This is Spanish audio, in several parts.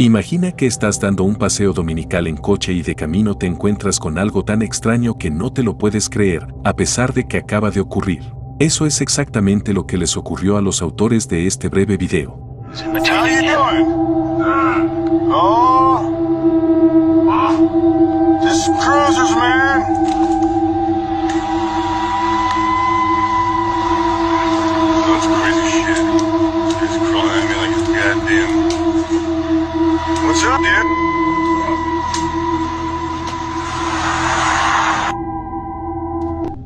Imagina que estás dando un paseo dominical en coche y de camino te encuentras con algo tan extraño que no te lo puedes creer, a pesar de que acaba de ocurrir. Eso es exactamente lo que les ocurrió a los autores de este breve video. What's up, dude?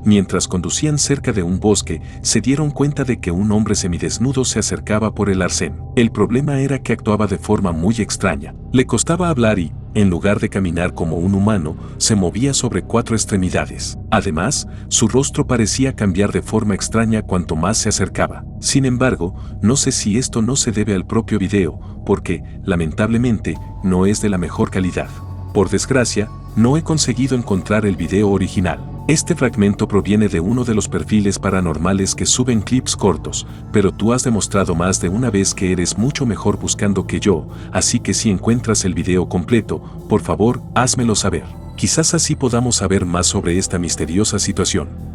Mientras conducían cerca de un bosque, se dieron cuenta de que un hombre semidesnudo se acercaba por el arcén. El problema era que actuaba de forma muy extraña. Le costaba hablar y, en lugar de caminar como un humano, se movía sobre 4 extremidades. Además, su rostro parecía cambiar de forma extraña cuanto más se acercaba. Sin embargo, no sé si esto no se debe al propio video, porque, lamentablemente, no es de la mejor calidad. Por desgracia, no he conseguido encontrar el video original. Este fragmento proviene de uno de los perfiles paranormales que suben clips cortos, pero tú has demostrado más de una vez que eres mucho mejor buscando que yo, así que si encuentras el video completo, por favor, házmelo saber. Quizás así podamos saber más sobre esta misteriosa situación.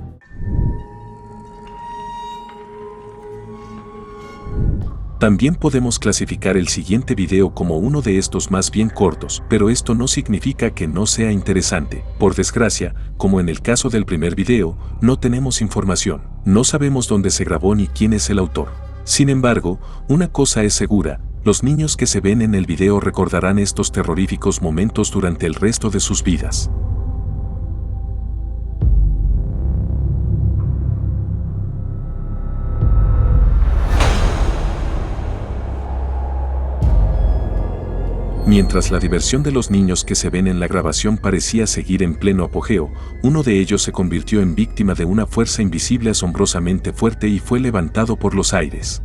También podemos clasificar el siguiente video como uno de estos más bien cortos, pero esto no significa que no sea interesante. Por desgracia, como en el caso del primer video, no tenemos información. No sabemos dónde se grabó ni quién es el autor. Sin embargo, una cosa es segura, los niños que se ven en el video recordarán estos terroríficos momentos durante el resto de sus vidas. Mientras la diversión de los niños que se ven en la grabación parecía seguir en pleno apogeo, uno de ellos se convirtió en víctima de una fuerza invisible asombrosamente fuerte y fue levantado por los aires.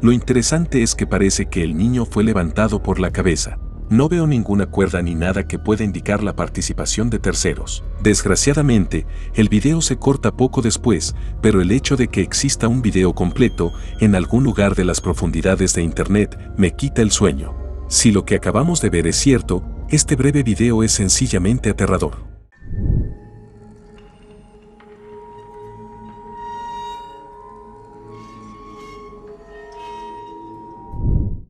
Lo interesante es que parece que el niño fue levantado por la cabeza. No veo ninguna cuerda ni nada que pueda indicar la participación de terceros. Desgraciadamente, el video se corta poco después, pero el hecho de que exista un video completo en algún lugar de las profundidades de Internet me quita el sueño. Si lo que acabamos de ver es cierto, este breve video es sencillamente aterrador.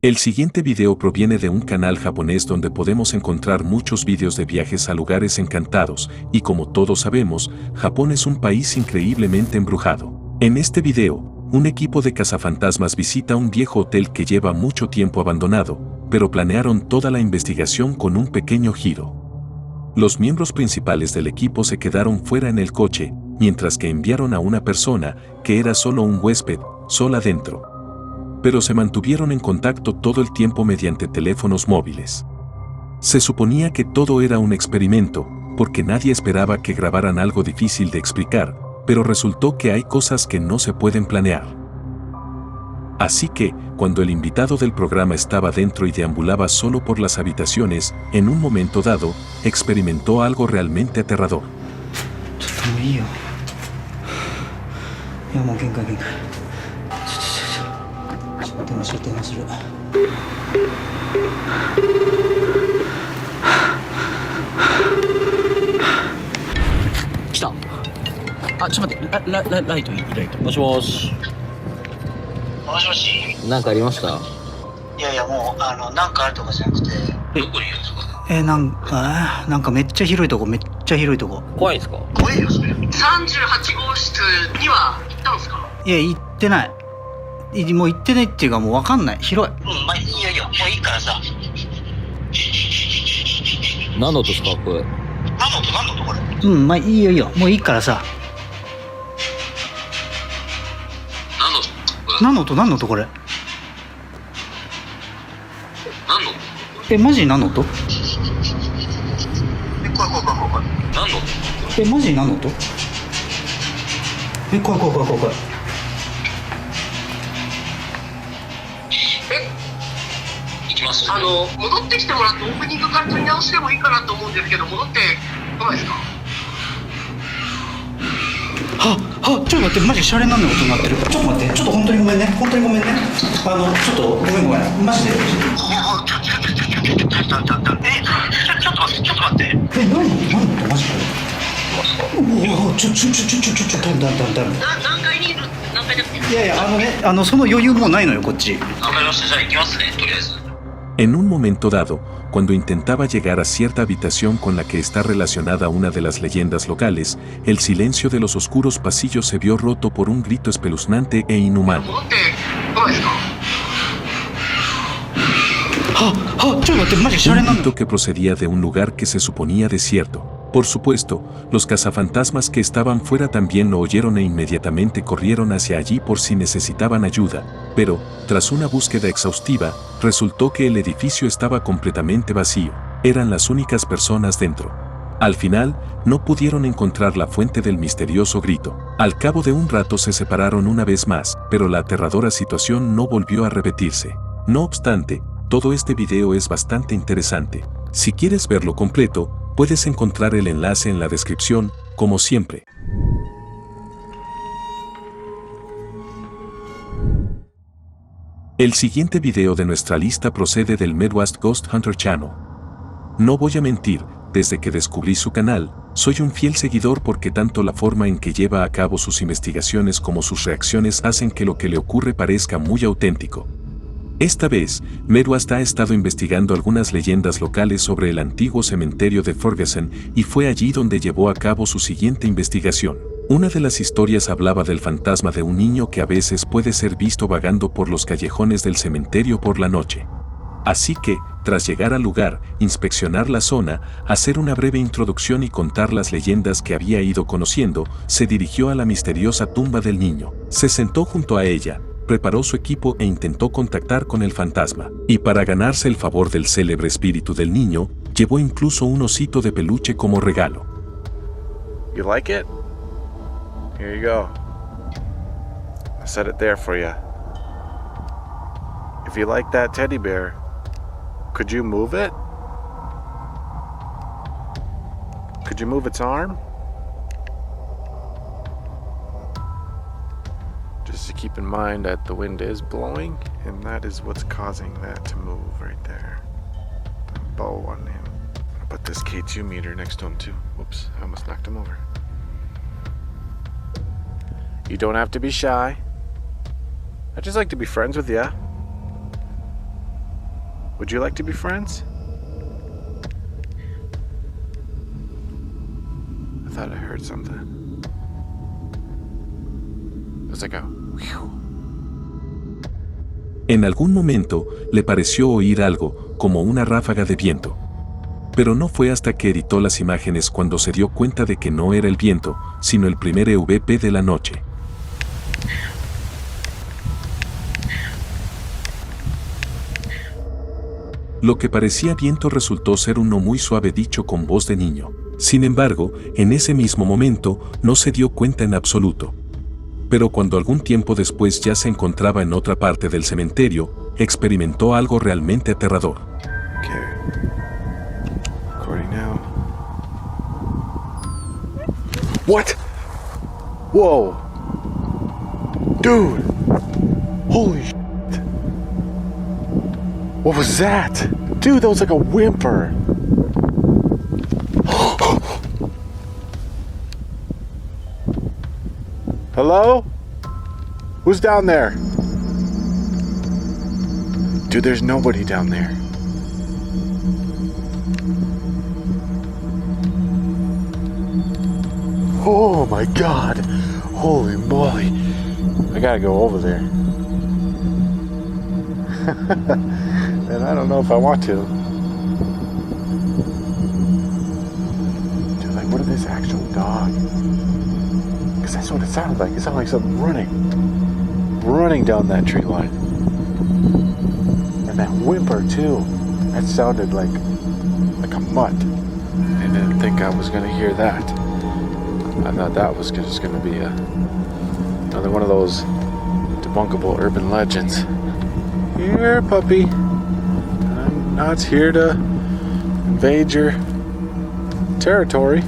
El siguiente video proviene de un canal japonés donde podemos encontrar muchos vídeos de viajes a lugares encantados, y como todos sabemos, Japón es un país increíblemente embrujado. En este video, un equipo de cazafantasmas visita un viejo hotel que lleva mucho tiempo abandonado, pero planearon toda la investigación con un pequeño giro. Los miembros principales del equipo se quedaron fuera en el coche, mientras que enviaron a una persona, que era solo un huésped, sola dentro. Pero se mantuvieron en contacto todo el tiempo mediante teléfonos móviles. Se suponía que todo era un experimento, porque nadie esperaba que grabaran algo difícil de explicar, pero resultó que hay cosas que no se pueden planear. Así que, cuando el invitado del programa estaba dentro y deambulaba solo por las habitaciones, en un momento dado, experimentó algo realmente aterrador. ¿なんかありました？いやいやもうなんかあるとかじゃなくて。どこにいるんですか？なんかめっちゃ広いとこ、めっちゃ広いとこ。怖いんですか？怖いよそれ。38号室には行ったんですか？いや行ってない。もう行ってないっていうかもう分かんない。広い。まあいいよいいよ。もういいからさ。何の音ですかこれ？何の音これ？まあいいよいいよ。もういいからさ。何の音これ？マジ何の音？怖い。何の音？マジ何の音？怖い。行きます。戻ってきてもらってオープニングから撮り直してもいいかなと思うんですけど、戻ってこないですか？ちょっと待って、マジシャレになんないことになってる。ちょっと待って、ちょっと本当にごめんね。ちょっとごめん。マジで。マジかよ。おお、ちょ、何階にいる？何階だっけ？いやいや、その余裕もうないのよ、こっち。わかりました。じゃあ行きますね、とりあえず。En un momento dado, cuando intentaba llegar a cierta habitación con la que está relacionada una de las leyendas locales, el silencio de los oscuros pasillos se vio roto por un grito espeluznante e inhumano. 戻ってこないですか？ちょっと待って、マジシャレ Un なのよ。 grito que procedía de un lugar que se suponía desierto. Por supuesto, los cazafantasmas que estaban fuera también lo oyeron e inmediatamente corrieron hacia allí por si necesitaban ayuda, pero, tras una búsqueda exhaustiva, resultó que el edificio estaba completamente vacío. Eran las únicas personas dentro. Al final, no pudieron encontrar la fuente del misterioso grito. Al cabo de un rato se separaron una vez más, pero la aterradora situación no volvió a repetirse. No obstante, todo este video es bastante interesante. Si quieres verlo completo, puedes encontrar el enlace en la descripción, como siempre. El siguiente video de nuestra lista procede del Midwest Ghost Hunter Channel. No voy a mentir, desde que descubrí su canal, soy un fiel seguidor porque tanto la forma en que lleva a cabo sus investigaciones como sus reacciones hacen que lo que le ocurre parezca muy auténtico. Esta vez, Midwest ha estado investigando algunas leyendas locales sobre el antiguo cementerio de Ferguson y fue allí donde llevó a cabo su siguiente investigación. Una de las historias hablaba del fantasma de un niño que a veces puede ser visto vagando por los callejones del cementerio por la noche. Así que, tras llegar al lugar, inspeccionar la zona, hacer una breve introducción y contar las leyendas que había ido conociendo, se dirigió a la misteriosa tumba del niño. Se sentó junto a ella, preparó su equipo e intentó contactar con el fantasma. Y para ganarse el favor del célebre espíritu del niño, llevó incluso un osito de peluche como regalo. You like it? Here you go. I set it there for you. If you like that teddy bear, could you move it? Could you move its arm? Just to keep in mind that the wind is blowing, and that is what's causing that to move right there. The bow on him. I'm gonna put this K2 meter next to him too. Whoops, I almost knocked him over. You don't have to be shy. I'd just like to be friends with ya. Would you like to be friends? I thought I heard something. It was like a whew. En algún momento, le pareció oír algo, como una ráfaga de viento. Pero no fue hasta que editó las imágenes cuando se dio cuenta de que no era el viento, sino el primer EVP de la noche. Lo que parecía viento resultó ser uno muy suave dicho con voz de niño. Sin embargo, en ese mismo momento, no se dio cuenta en absoluto. Pero cuando algún tiempo después ya se encontraba en otra parte del cementerio, experimentó algo realmente aterrador. Okay. Recording now. What? Whoa. Dude. Holy shit. What was that? Dude, that was like a whimper. Hello? Who's down there? Dude, there's nobody down there. Oh my god. Holy moly. I gotta go over there. And I don't know if I want to. Dude, like, what is this actual dog? Because that's what it sounded like. It sounded like something running down that tree line. And that whimper too. That sounded like a mutt. I didn't think I was gonna hear that. I thought that was just gonna be another one of those debunkable urban legends. Here, puppy. I'm not here to invade your territory.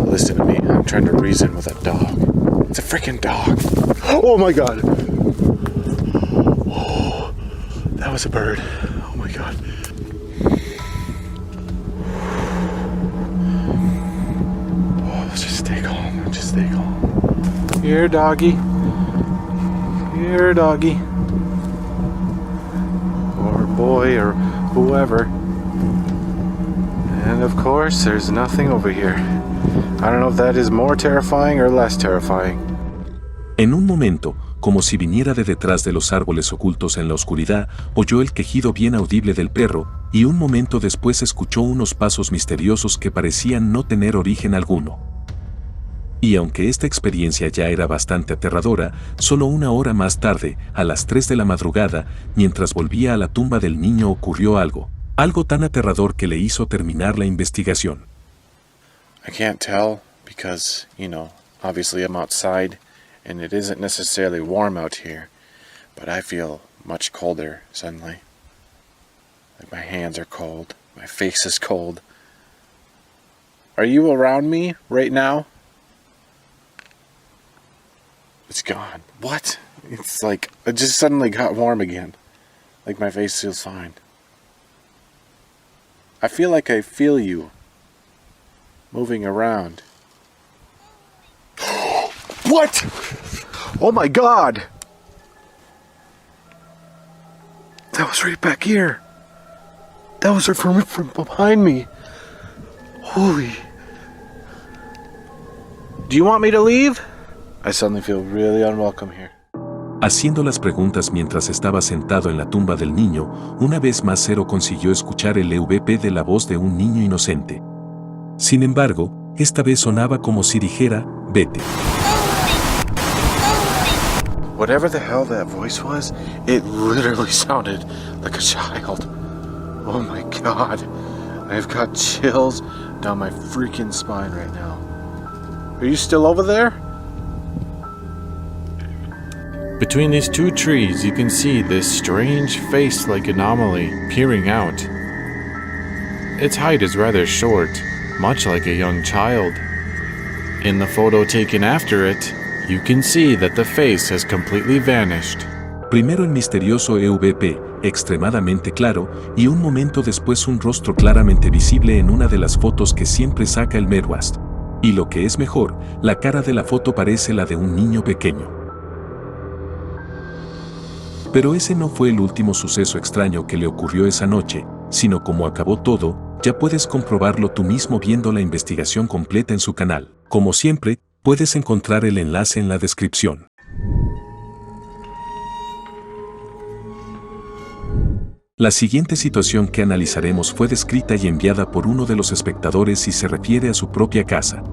Listen to me. I'm trying to reason with a dog. It's a freaking dog. Oh my god. Oh, That was a bird. Oh my god. Oh, just stay calm. Just stay calm. Here, doggy. Here, doggy. Or boy, or whoever. And of course, there's nothing over here. I don't know if that is more terrifying or less terrifying. En un momento, como si viniera de detrás de los árboles ocultos en la oscuridad, oyó el quejido bien audible del perro, y un momento después escuchó unos pasos misteriosos que parecían no tener origen alguno. Y aunque esta experiencia ya era bastante aterradora, solo una hora más tarde, a las 3 de la madrugada, mientras volvía a la tumba del niño ocurrió algo tan aterrador que le hizo terminar la investigación. I can't tell because, obviously I'm outside. And it isn't necessarily warm out here, but I feel much colder suddenly. Like my hands are cold, my face is cold. Are you around me right now? It's gone. What? It's like it just suddenly got warm again. Like my face feels fine. I feel like I feel you moving around. What? Oh my god! That was right back here. That was from behind me. Holy. Do you want me to leave? I suddenly feel really unwelcome here. Haciendo las preguntas mientras estaba sentado en la tumba del niño, una vez más Zero consiguió escuchar el EVP de la voz de un niño inocente. Sin embargo, esta vez sonaba como si dijera, vete. Whatever the hell that voice was, it literally sounded like a child. Oh my god. I've got chills down my freaking spine right now. Are you still over there? Between these two trees, you can see this strange face-like anomaly peering out. Its height is rather short, much like a young child. In the photo taken after it, you can see that the face has completely vanished. Primero el misterioso EVP, extremadamente claro, y un momento después un rostro claramente visible en una de las fotos que siempre saca el Midwest. Y lo que es mejor, la cara de la foto parece la de un niño pequeño. Pero ese no fue el último suceso extraño que le ocurrió esa noche, sino como acabó todo, ya puedes comprobarlo tú mismo viendo la investigación completa en su canal. Como siempre, puedes encontrar el enlace en la descripción. La siguiente situación que analizaremos fue descrita y enviada por uno de los espectadores y se refiere a su propia casa.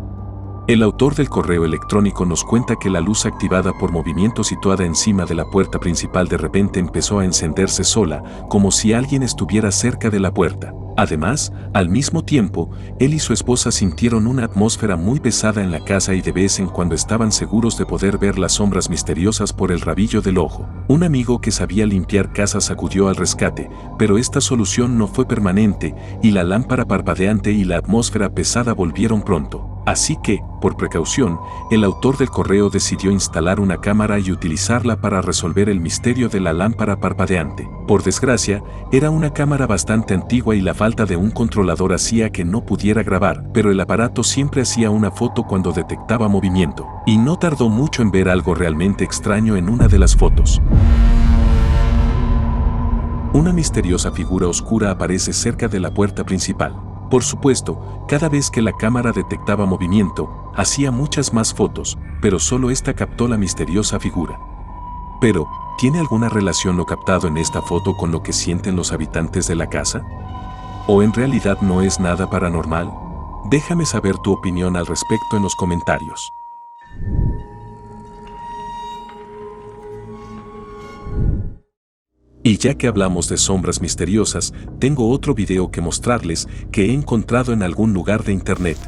El autor del correo electrónico nos cuenta que la luz activada por movimiento situada encima de la puerta principal de repente empezó a encenderse sola, como si alguien estuviera cerca de la puerta. Además, al mismo tiempo, él y su esposa sintieron una atmósfera muy pesada en la casa y de vez en cuando estaban seguros de poder ver las sombras misteriosas por el rabillo del ojo. Un amigo que sabía limpiar casas acudió al rescate, pero esta solución no fue permanente y la lámpara parpadeante y la atmósfera pesada volvieron pronto. Así que, por precaución, el autor del correo decidió instalar una cámara y utilizarla para resolver el misterio de la lámpara parpadeante. Por desgracia, era una cámara bastante antigua y la falta de un controlador hacía que no pudiera grabar, pero el aparato siempre hacía una foto cuando detectaba movimiento, y no tardó mucho en ver algo realmente extraño en una de las fotos. Una misteriosa figura oscura aparece cerca de la puerta principal. Por supuesto, cada vez que la cámara detectaba movimiento, hacía muchas más fotos, pero solo esta captó la misteriosa figura. Pero, ¿tiene alguna relación lo captado en esta foto con lo que sienten los habitantes de la casa? ¿O en realidad no es nada paranormal? Déjame saber tu opinión al respecto en los comentarios. Y ya que hablamos de sombras misteriosas, tengo otro video que mostrarles que he encontrado en algún lugar de internet.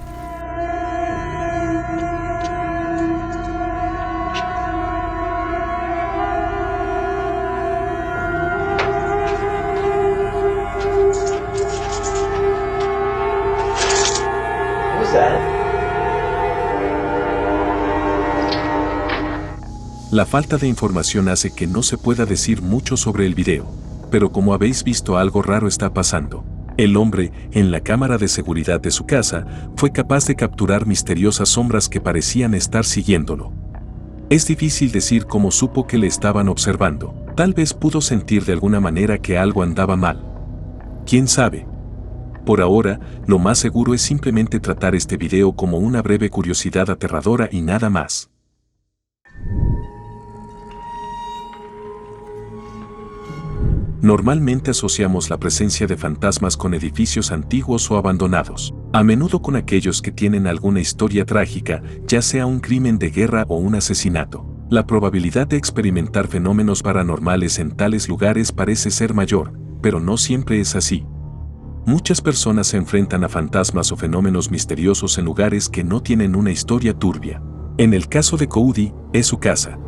La falta de información hace que no se pueda decir mucho sobre el video. pero como habéis visto, algo raro está pasando. El hombre, en la cámara de seguridad de su casa, fue capaz de capturar misteriosas sombras que parecían estar siguiéndolo. Es difícil decir cómo supo que le estaban observando. Tal vez pudo sentir de alguna manera que algo andaba mal. ¿Quién sabe? Por ahora, lo más seguro es simplemente tratar este video como una breve curiosidad aterradora y nada más. Normalmente asociamos la presencia de fantasmas con edificios antiguos o abandonados, a menudo con aquellos que tienen alguna historia trágica, ya sea un crimen de guerra o un asesinato. La probabilidad de experimentar fenómenos paranormales en tales lugares parece ser mayor, pero no siempre es así. Muchas personas se enfrentan a fantasmas o fenómenos misteriosos en lugares que no tienen una historia turbia. En el caso de Cody, es su casa.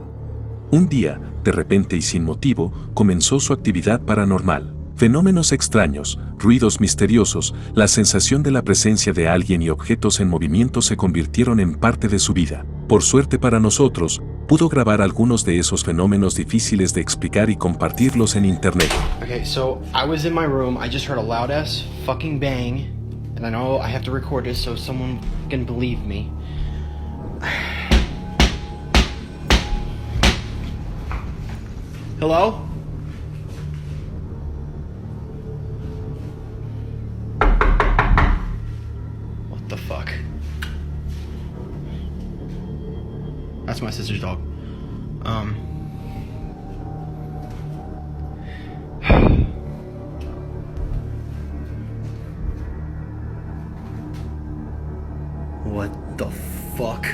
Un día, de repente y sin motivo, comenzó su actividad paranormal. Fenómenos extraños, ruidos misteriosos, la sensación de la presencia de alguien y objetos en movimiento se convirtieron en parte de su vida. Por suerte para nosotros, pudo grabar algunos de esos fenómenos difíciles de explicar y compartirlos en internet. Okay, so I was in my room, I just heard a loud ass fucking bang, and I know I have to record this so someone can believe me. Hello? What the fuck? That's my sister's dog. What the fuck?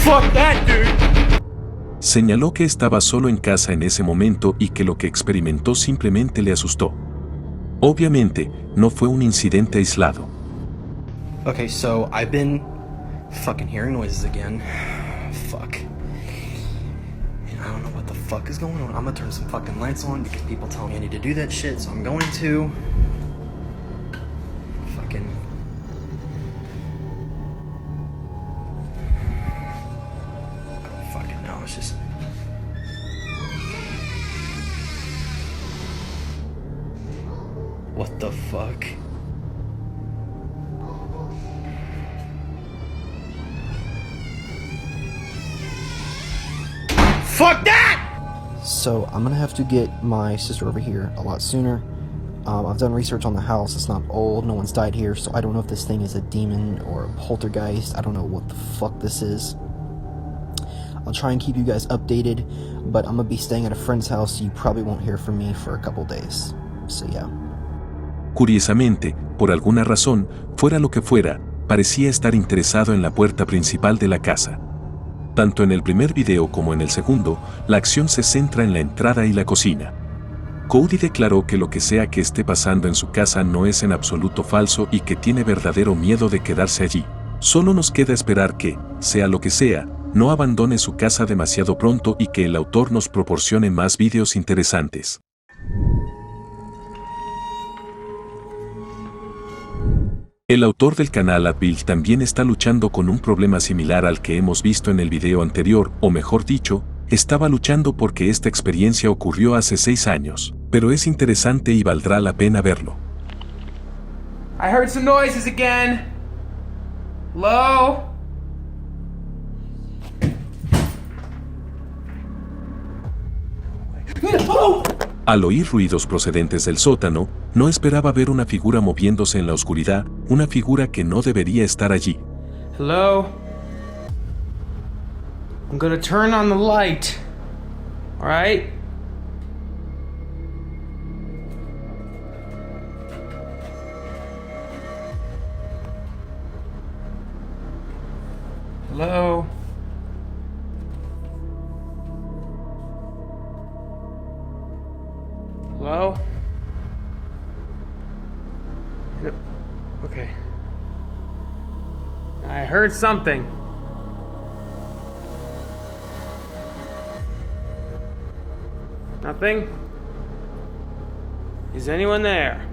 Fuck that, dude! Señaló que estaba solo en casa en ese momento y que lo que experimentó simplemente le asustó. Obviamente, no fue un incidente aislado. Okay, so I've been fucking hearing noises again. Fuck. And I don't know what the fuck is going on. I'm gonna turn some fucking lights on because people tell me I need to do that shit, so I'm going to. Fucking. I don't fucking know, it's just. What the fuck? Fuck that! So I'm gonna have to get my sister over here a lot sooner. I've done research on the house. It's not old. No one's died here, so I don't know if this thing is a demon or a poltergeist. I don't know what the fuck this is. I'll try and keep you guys updated, but I'm gonna be staying at a friend's house, so you probably won't hear from me for a couple days. So yeah. Curiosamente, por alguna razón, fuera lo que fuera, parecía estar interesado en la puerta principal de la casa. Tanto en el primer video como en el segundo, la acción se centra en la entrada y la cocina. Cody declaró que lo que sea que esté pasando en su casa no es en absoluto falso y que tiene verdadero miedo de quedarse allí. Solo nos queda esperar que, sea lo que sea, no abandone su casa demasiado pronto y que el autor nos proporcione más videos interesantes. El autor del canal Advil también está luchando con un problema similar al que hemos visto en el video anterior, o mejor dicho, estaba luchando porque esta experiencia ocurrió hace 6 años, pero es interesante y valdrá la pena verlo. I heard some noises again. Hello? Al oír ruidos procedentes del sótano, no esperaba ver una figura moviéndose en la oscuridad, una figura que no debería estar allí. Hello? I'm gonna turn on the light. Alright? Hello? Hello? Yep. Okay. I heard something. Nothing? Is anyone there?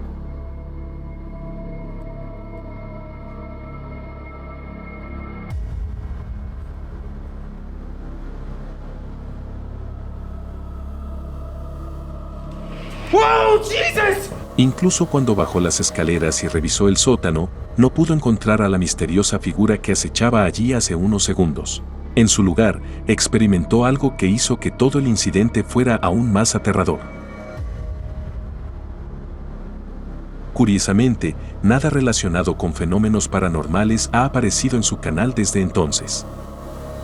Whoa, Jesus! Incluso cuando bajó las escaleras y revisó el sótano, no pudo encontrar a la misteriosa figura que acechaba allí hace unos segundos. En su lugar, experimentó algo que hizo que todo el incidente fuera aún más aterrador. Curiosamente, nada relacionado con fenómenos paranormales ha aparecido en su canal desde entonces.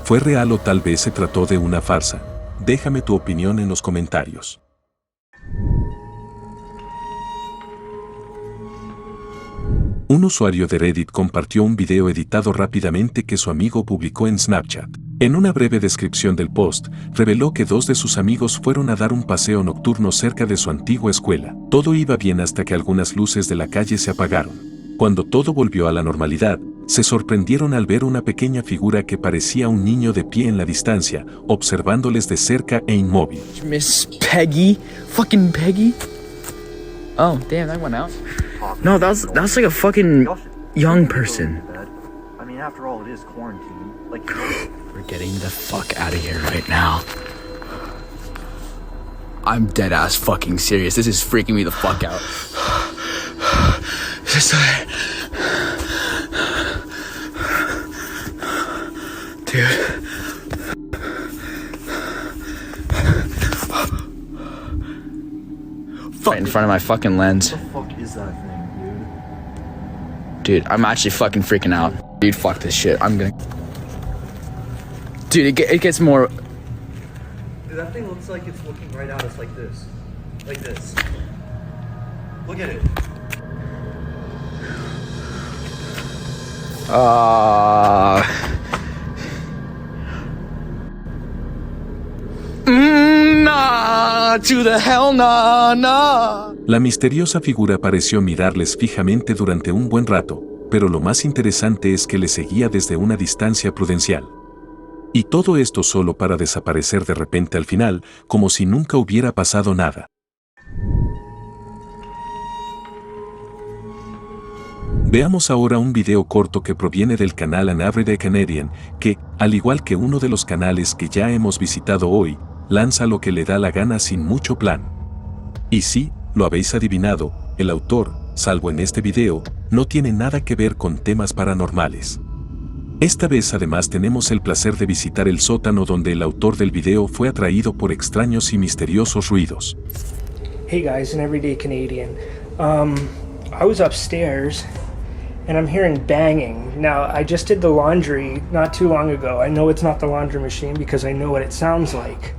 ¿Fue real o tal vez se trató de una farsa? Déjame tu opinión en los comentarios. Un usuario de Reddit compartió un video editado rápidamente que su amigo publicó en Snapchat. En una breve descripción del post, reveló que dos de sus amigos fueron a dar un paseo nocturno cerca de su antigua escuela. Todo iba bien hasta que algunas luces de la calle se apagaron. Cuando todo volvió a la normalidad, se sorprendieron al ver una pequeña figura que parecía un niño de pie en la distancia, observándoles de cerca e inmóvil. Miss Peggy? Fucking Peggy? Oh, damn, that went out. No, that's like a fucking young person. I mean, after all, it is quarantine. Like, We're getting the fuck out of here right now. I'm dead ass fucking serious. This is freaking me the fuck out. Dude. Right in front of my fucking lens. what the fuck is that thing, Dude, I'm actually fucking freaking out. Dude, fuck this shit. I'm gonna... Dude, it gets more... dude? That thing looks like it's looking right at us like this. Like this. Look at it. Nah, to the hell nah, nah. La misteriosa figura pareció mirarles fijamente durante un buen rato, pero lo más interesante es que le seguía desde una distancia prudencial. Y todo esto solo para desaparecer de repente al final, como si nunca hubiera pasado nada. Veamos ahora un video corto que proviene del canal An Everyday Canadian, que, al igual que uno de los canales que ya hemos visitado hoy, lanza lo que le da la gana sin mucho plan. Y sí, lo habéis adivinado, el autor, salvo en este video, no tiene nada que ver con temas paranormales. Esta vez además tenemos el placer de visitar el sótano donde el autor del video fue atraído por extraños y misteriosos ruidos. Hey guys, An Everyday Canadian. I was upstairs and I'm hearing banging. Now, I just did the laundry not too long ago. I know it's not the laundry machine because I know what it sounds like.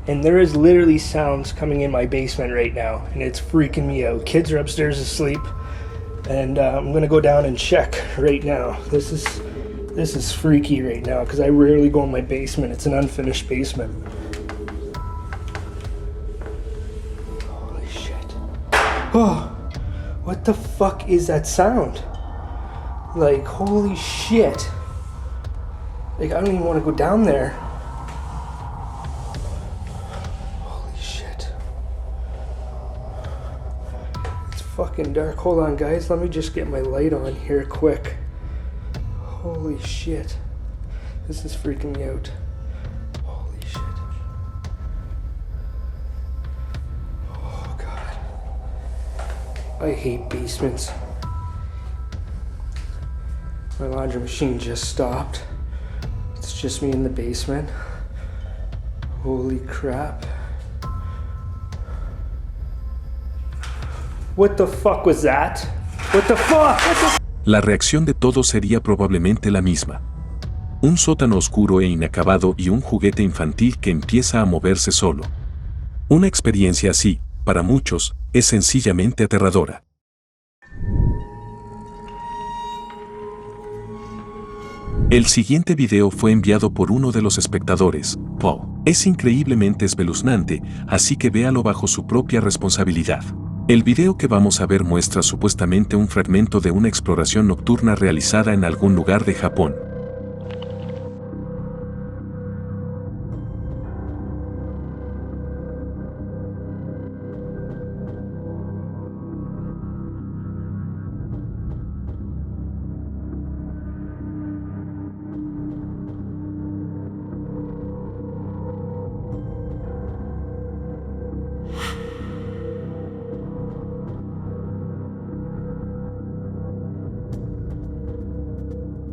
And there is literally sounds coming in my basement right now, and it's freaking me out. Kids are upstairs asleep, and I'm gonna go down and check right now. This is freaky right now because I rarely go in my basement. It's an unfinished basement. Holy shit. Oh, what the fuck is that sound? Like, holy shit. Like, I don't even want to go down there. Holy shit. It's fucking dark. Hold on, guys. Let me just get my light on here quick. Holy shit. This is freaking me out. Holy shit. Oh, God. I hate basements. My laundry machine just stopped. It's just me in the basement. Holy crap. What the fuck was that? What the fuck? La reacción de todos sería probablemente la misma. Un sótano oscuro e inacabado y un juguete infantil que empieza a moverse solo. Una experiencia así, para muchos, es sencillamente aterradora. El siguiente video fue enviado por uno de los espectadores, Paul. Es increíblemente espeluznante, así que véalo bajo su propia responsabilidad. El video que vamos a ver muestra supuestamente un fragmento de una exploración nocturna realizada en algún lugar de Japón.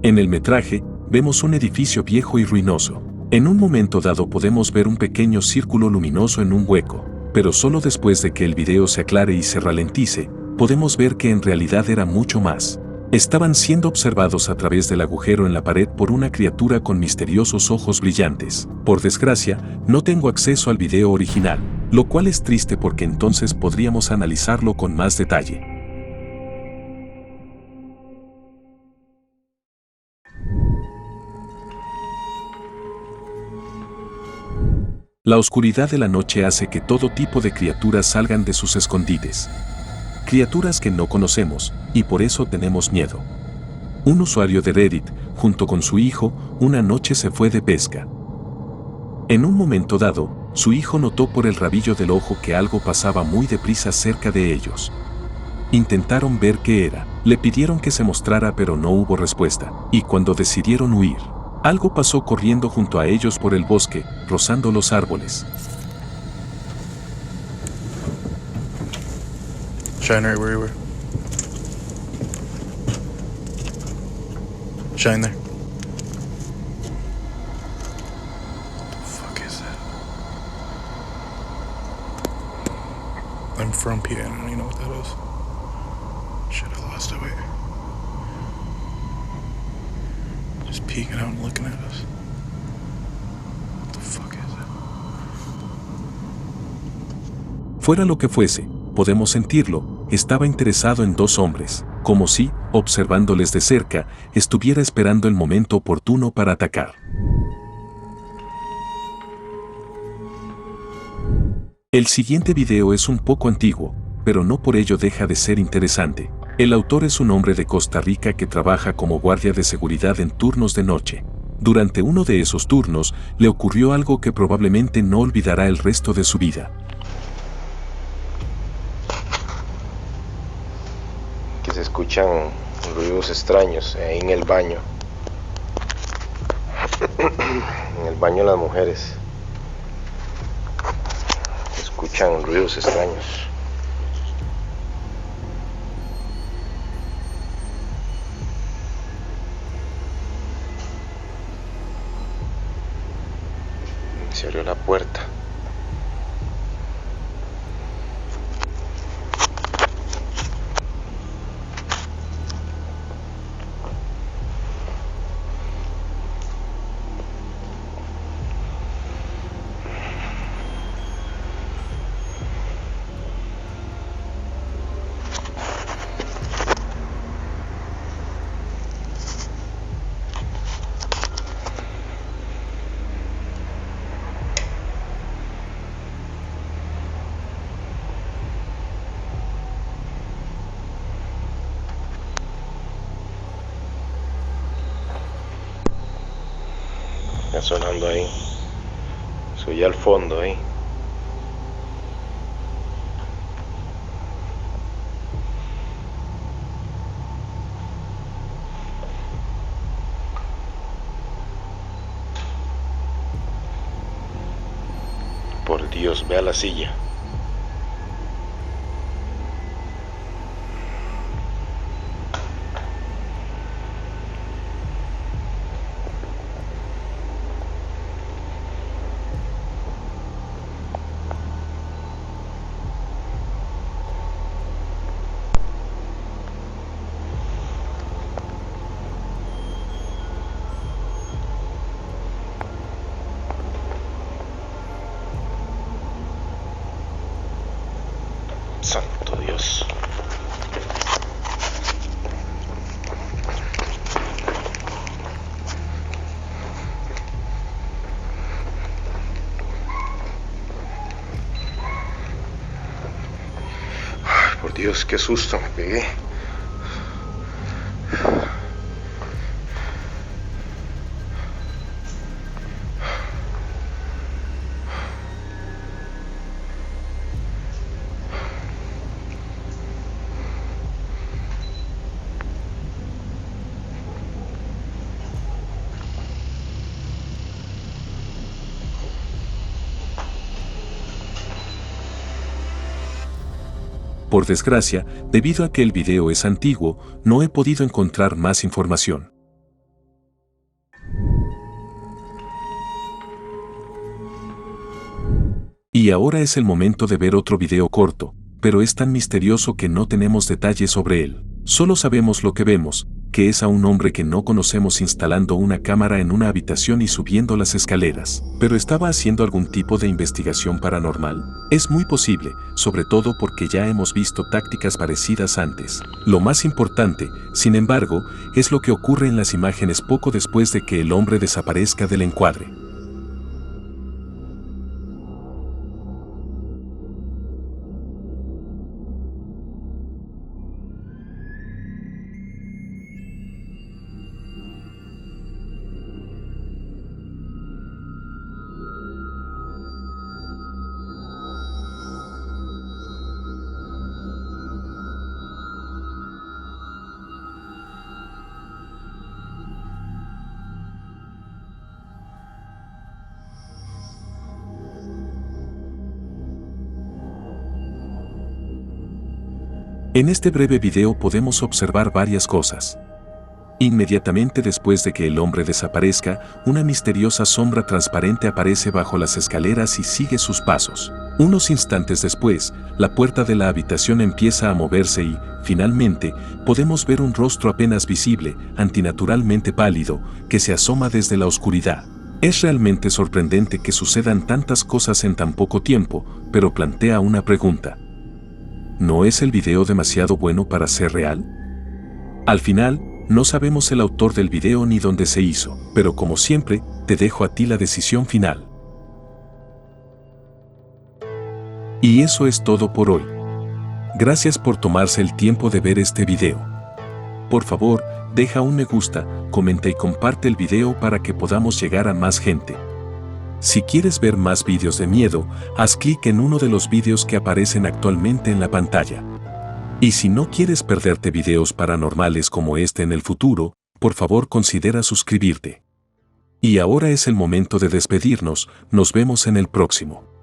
En el metraje, vemos un edificio viejo y ruinoso. En un momento dado podemos ver un pequeño círculo luminoso en un hueco, pero solo después de que el video se aclare y se ralentice, podemos ver que en realidad era mucho más. Estaban siendo observados a través del agujero en la pared por una criatura con misteriosos ojos brillantes. Por desgracia, no tengo acceso al video original, lo cual es triste porque entonces podríamos analizarlo con más detalle. La oscuridad de la noche hace que todo tipo de criaturas salgan de sus escondites. Criaturas que no conocemos, y por eso tenemos miedo. Un usuario de Reddit, junto con su hijo, una noche se fue de pesca. En un momento dado, su hijo notó por el rabillo del ojo que algo pasaba muy deprisa cerca de ellos. Intentaron ver qué era, le pidieron que se mostrara pero no hubo respuesta, y cuando decidieron huir, algo pasó corriendo junto a ellos por el bosque, rozando los árboles. Shine right where you were. Shine there. What the fuck is that? I'm from PA, I don't even know what that is. Shit, I lost it, wait. Just peeking out and looking at us. What the fuck is it? Fuera lo que fuese, podemos sentirlo, estaba interesado en dos hombres, como si, observándoles de cerca, estuviera esperando el momento oportuno para atacar. El siguiente video es un poco antiguo, pero no por ello deja de ser interesante. El autor es un hombre de Costa Rica que trabaja como guardia de seguridad en turnos de noche. Durante uno de esos turnos, le ocurrió algo que probablemente no olvidará el resto de su vida. Que se escuchan ruidos extraños ahí en el baño. En el baño de las mujeres. Se escuchan ruidos extraños. Se abrió la puerta. Está sonando ahí. Soy al fondo ahí. Por Dios, ve a la silla. Santo Dios. Ay, por Dios, qué susto me pegué. Por desgracia, debido a que el video es antiguo, no he podido encontrar más información. Y ahora es el momento de ver otro video corto, pero es tan misterioso que no tenemos detalles sobre él. Solo sabemos lo que vemos, que es a un hombre que no conocemos instalando una cámara en una habitación y subiendo las escaleras. ¿Pero estaba haciendo algún tipo de investigación paranormal? Es muy posible, sobre todo porque ya hemos visto tácticas parecidas antes. Lo más importante, sin embargo, es lo que ocurre en las imágenes poco después de que el hombre desaparezca del encuadre. En este breve video podemos observar varias cosas. Inmediatamente después de que el hombre desaparezca, una misteriosa sombra transparente aparece bajo las escaleras y sigue sus pasos. Unos instantes después, la puerta de la habitación empieza a moverse y, finalmente, podemos ver un rostro apenas visible, antinaturalmente pálido, que se asoma desde la oscuridad. Es realmente sorprendente que sucedan tantas cosas en tan poco tiempo, pero plantea una pregunta. ¿No es el video demasiado bueno para ser real? Al final, no sabemos el autor del video ni dónde se hizo, pero como siempre, te dejo a ti la decisión final. Y eso es todo por hoy. Gracias por tomarse el tiempo de ver este video. Por favor, deja un me gusta, comenta y comparte el video para que podamos llegar a más gente. Si quieres ver más vídeos de miedo, haz clic en uno de los vídeos que aparecen actualmente en la pantalla. Y si no quieres perderte videos paranormales como este en el futuro, por favor considera suscribirte. Y ahora es el momento de despedirnos, nos vemos en el próximo.